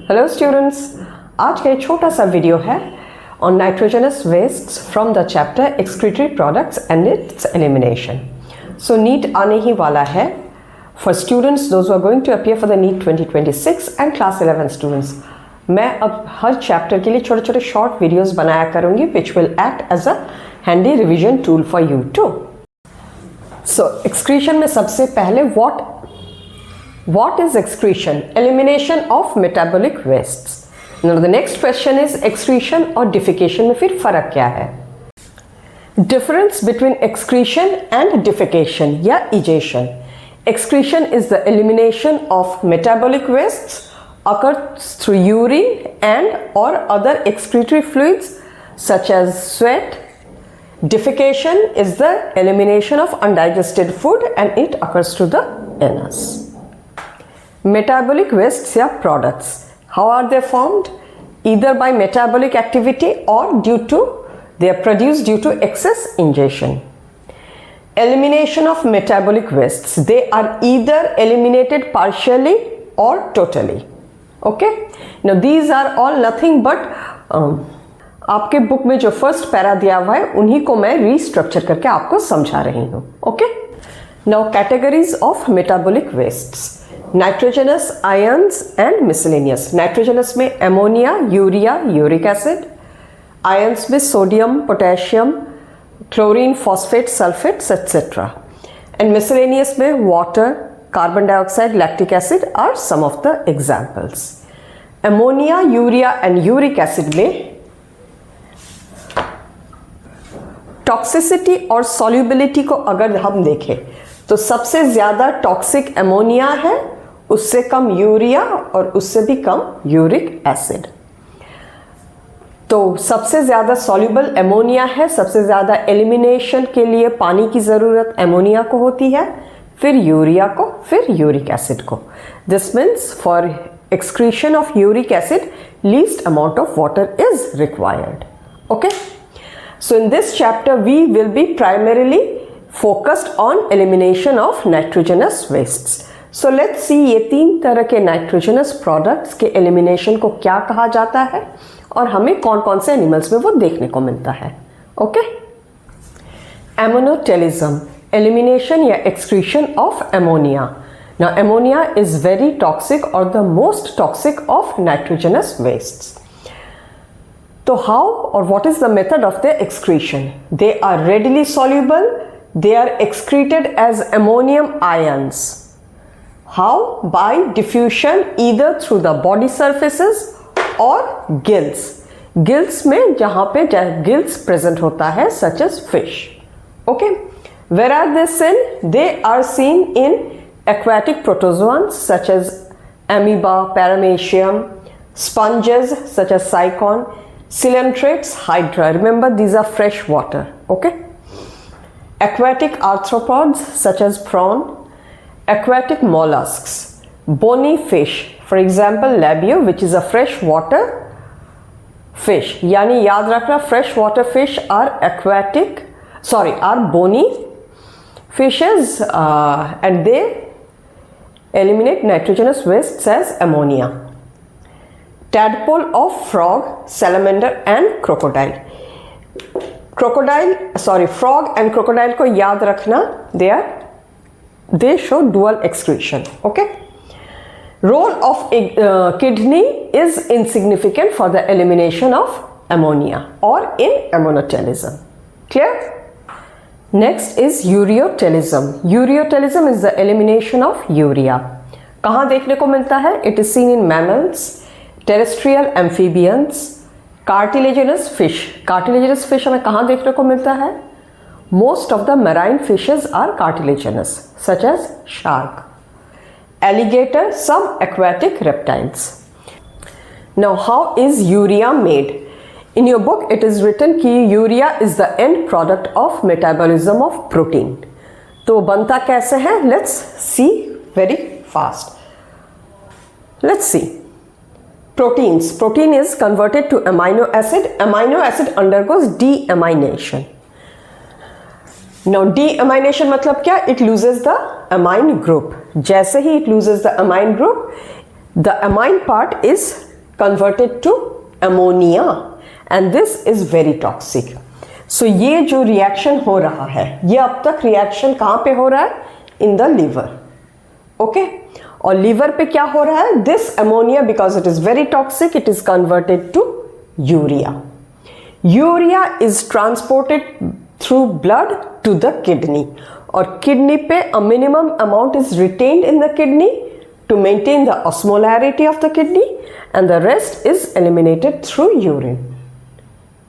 Hello students, आज का एक छोटा सा वीडियो है on nitrogenous wastes from the chapter excretory products and its elimination. So NEET आने ही वाला है for students those are going to appear for the NEET 2026 and class 11 students. मैं अब हर चैप्टर के लिए छोटे छोटे शॉर्ट वीडियोस बनाया करूंगी which will act as a handy revision tool for you too. So excretion में सबसे पहले what is excretion? Elimination of metabolic wastes. Now the next question is excretion और defecation में फिर फर्क क्या है? Difference between excretion and defecation या egestion. Excretion is the elimination of metabolic wastes occurs through urine and or other excretory fluids such as sweat. Defecation is the elimination of undigested food and it occurs through the anus. Metabolic wastes या products, how are they formed? Either by metabolic activity or they are produced due to excess ingestion. Elimination of metabolic wastes, they are either eliminated partially or totally. Okay, now these are all nothing but आपके book में जो first para दिया हुआ है उन्हीं को मैं restructure करके आपको समझा रही हूँ। Okay, now categories of metabolic wastes, nitrogenous, ions and miscellaneous. Nitrogenous में ammonia, urea, uric acid. Ions में sodium, potassium, chlorine, phosphate, sulphates etcetera. And miscellaneous में water, carbon dioxide, lactic acid are some of the examples. Ammonia, urea and uric acid में toxicity और solubility को अगर हम देखें तो सबसे ज्यादा टॉक्सिक एमोनिया है, उससे कम यूरिया और उससे भी कम यूरिक एसिड। तो सबसे ज्यादा सॉल्युबल एमोनिया है, सबसे ज्यादा एलिमिनेशन के लिए पानी की जरूरत एमोनिया को होती है, फिर यूरिया को, फिर यूरिक एसिड को। This means for excretion of uric acid least amount of water is required. Okay, so in this chapter we will be primarily focused on elimination of nitrogenous wastes. So let's see ये तीन तरह के nitrogenous products के elimination को क्या कहा जाता है और हमें कौन कौन से animals में वो देखने को मिलता है। ओके, Ammonotelism, elimination या excretion of ammonia. Now ammonia is very toxic or the most toxic of nitrogenous wastes. So how or what is the method of their excretion? They are readily soluble. They are excreted as ammonium ions. How? By diffusion either through the body surfaces or gills. Gills में जहाँ पे gills present होता है such as fish. Okay. Where are they seen? They are seen in aquatic protozoans such as amoeba, paramecium, sponges such as cycon, coelentrates, hydra. Remember, these are fresh water. Okay. Aquatic arthropods such as prawn, aquatic mollusks, bony fish, for example labio, which is a freshwater fish. यानी याद रखना, freshwater fish are bony fishes and they eliminate nitrogenous wastes as ammonia. Tadpole of frog, salamander and crocodile. Frog and crocodile को याद रखना, they show dual excretion. Okay. Role of kidney is insignificant for the elimination of ammonia or in ammonotelism. Clear? Next is ureotelism. Ureotelism is the elimination of urea. कहाँ देखने को मिलता है? It is seen in mammals, terrestrial amphibians, cartilaginous fish. Cartilaginous fish हमें कहाँ देखने को मिलता है? Most of the marine fishes are cartilaginous, such as shark, alligator, some aquatic reptiles. Now, how is urea made? In your book, it is written कि urea is the end product of metabolism of protein. तो बनता कैसे है? Let's see very fast. Let's see. Proteins. Protein is converted to amino acid. Amino acid undergoes deamination. Now deamination मतलब क्या? It loses the amine group. जैसे ही it loses the amine group, the amine part is converted to ammonia, and this is very toxic. So ये जो reaction हो रहा है, ये अब तक रिएक्शन कहाँ पे हो रहा है? In the liver. ओके, और लिवर पे क्या हो रहा है? This ammonia, because it is very toxic, it is converted to urea. Urea is transported through blood to the kidney, और किडनी पे a minimum amount is retained in the kidney to maintain the osmolarity of the kidney, and the rest is eliminated through urine.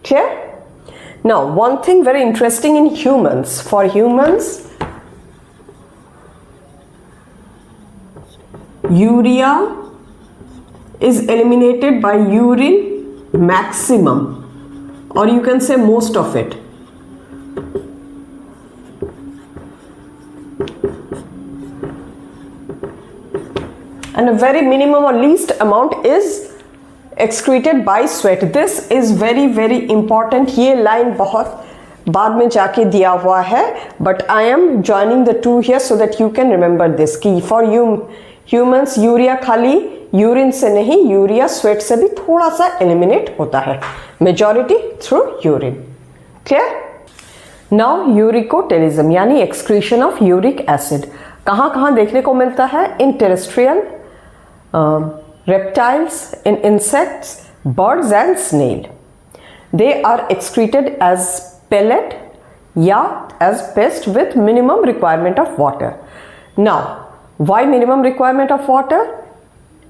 Clear? Now, one thing very interesting in humans. For humans, urea is eliminated by urine maximum, or you can say most of it. And a very minimum or least amount is excreted by sweat. This is very very important. ये line बहुत बाद में जाके दिया हुआ है, but I am joining the two here so that you can remember this कि for humans urea खाली यूरिन से नहीं, यूरिया स्वेट से भी थोड़ा सा एलिमिनेट होता है, majority through urine. Clear? Now uricotelism यानी एक्सक्रीशन ऑफ यूरिक एसिड कहाँ कहाँ देखने को मिलता है? In terrestrial reptiles, in insects, birds and snail. They are excreted as pellet या as pest with minimum requirement of water. Now, why minimum requirement of water?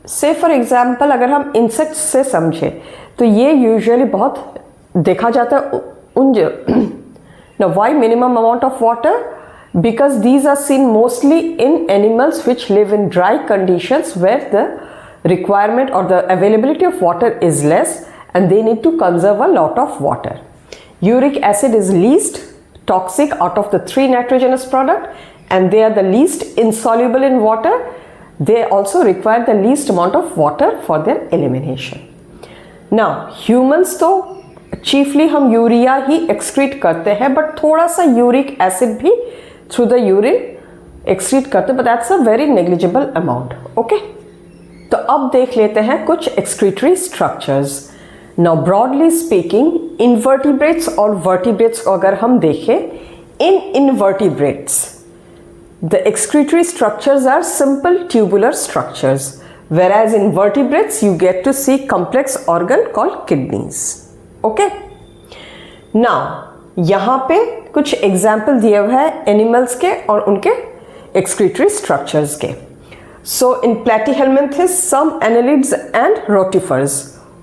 Say for example, अगर हम insects से समझे तो ये usually बहुत देखा जाता है उन Now, why minimum amount of water? Because these are seen mostly in animals which live in dry conditions where the requirement or the availability of water is less and they need to conserve a lot of water. Uric acid is least toxic out of the three nitrogenous products, and they are the least insoluble in water. They also require the least amount of water for their elimination. Now, humans तो chiefly हम urea ही excrete करते हैं, but थोड़ा सा uric acid भी through the urine excrete करते, but that's a very negligible amount. Okay? तो अब देख लेते हैं कुछ excretory structures. Now broadly speaking, invertebrates और vertebrates को अगर हम देखें, in invertebrates the excretory structures are simple tubular structures, whereas in vertebrates you get to see complex organ called kidneys. Okay? Now यहाँ पे कुछ एग्जाम्पल दिए हुए हैं एनिमल्स के और उनके एक्सक्रीटरी स्ट्रक्चर्स के. So in platyhelminthes, some annelids and rotifers,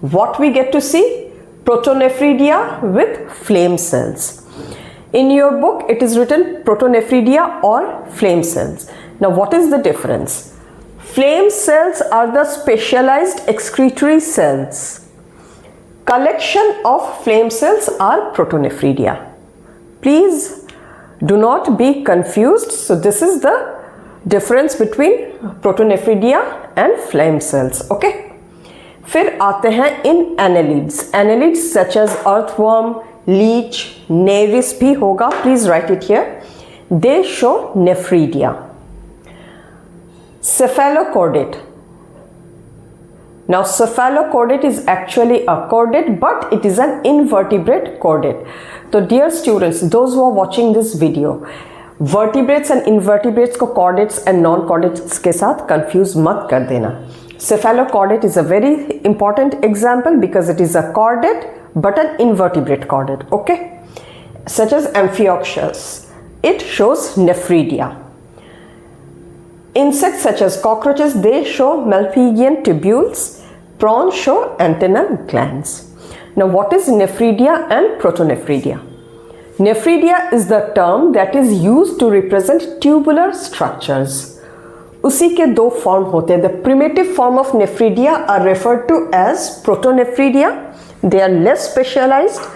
what we get to see? Protonephridia with flame cells. In your book it is written protonephridia और flame cells. Now what is the difference? Flame cells are the specialised excretory cells. Collection of flame cells are protonephridia. Please do not be confused. So this is the difference between protonephridia and flame cells. Okay? फिर आते हैं in annelids. Annelids such as earthworm, leech, nereis भी होगा. Please write it here. They show nephridia. Cephalochordate. Now cephalochordate is actually a chordate, but it is an invertebrate chordate. So dear students, those who are watching this video, vertebrates and invertebrates को chordates and non-chordates के साथ confuse मत कर देना. Cephalochordate is a very important example because it is a chordate but an invertebrate chordate. Okay? Such as Amphioxus. It shows nephridia. Insects such as cockroaches, they show Malpighian tubules. Prawns show antennal glands. Now what is nephridia and protonephridia? Nephridia is the term that is used to represent tubular structures. उसी के दो form होते हैं. The primitive form of nephridia are referred to as protonephridia. They are less specialized,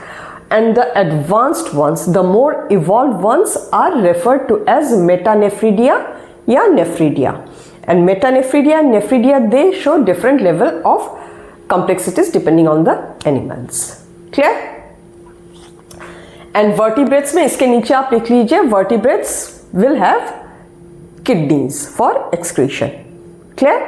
and the advanced ones, the more evolved ones, are referred to as metanephridia या nephridia. And metanephridia and nephridia, they show different level of complexities depending on the animals. Clear? And vertebrates में इसके नीचे आप लिख लीजिए, vertebrates will have kidneys for excretion. Clear?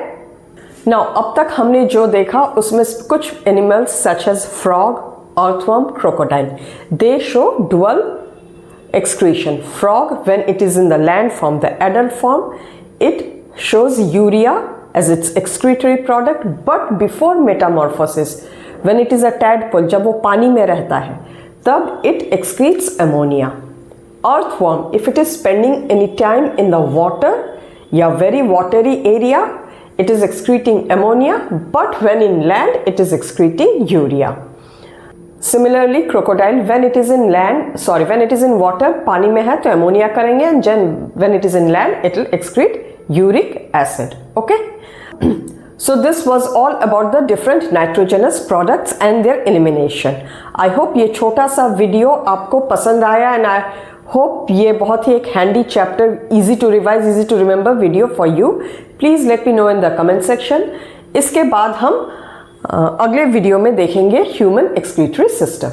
Now अब तक हमने जो देखा उसमें कुछ animals such as frog, earthworm, crocodile, they show dual excretion. Frog, when it is in the land form, the adult form, it shows urea as its excretory product, but before metamorphosis, when it is a tadpole, जब वो पानी में रहता है तब it excretes ammonia. Earthworm, if it is spending any time in the water या very watery area, it is excreting ammonia, but when in land, it is excreting urea. Similarly, crocodile, when it is in water, पानी में है तो ammonia करेंगे, and when it is in land, it will excrete uric acid. Okay? So this was all about the different nitrogenous products and their elimination. I hope ये छोटा सा video आपको पसंद आया, and I hope ये बहुत ही एक handy chapter, easy to revise, easy to remember video for you. Please let me know in the comment section. इसके बाद हम अगले वीडियो में देखेंगे ह्यूमन एक्सक्रीटरी सिस्टम।